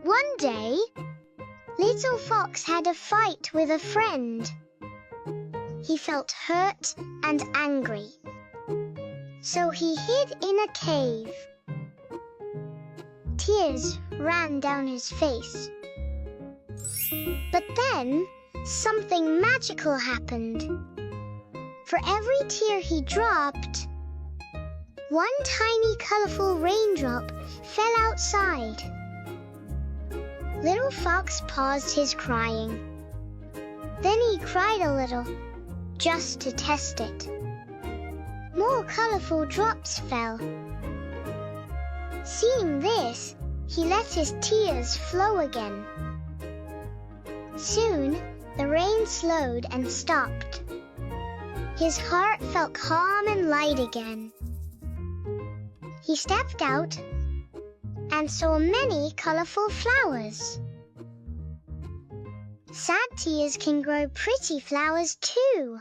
One day, Little Fox had a fight with a friend. He felt hurt and angry, so he hid in a cave. Tears ran down his face. But then, something magical happened. For every tear he dropped, one tiny colorful raindrop fell outside. Little Fox paused his crying. Then he cried a little, just to test it. More colorful drops fell. Seeing this, he let his tears flow again. Soon, the rain slowed and stopped. His heart felt calm and light again. He stepped out and saw many colorful flowers. Sad tears can grow pretty flowers too.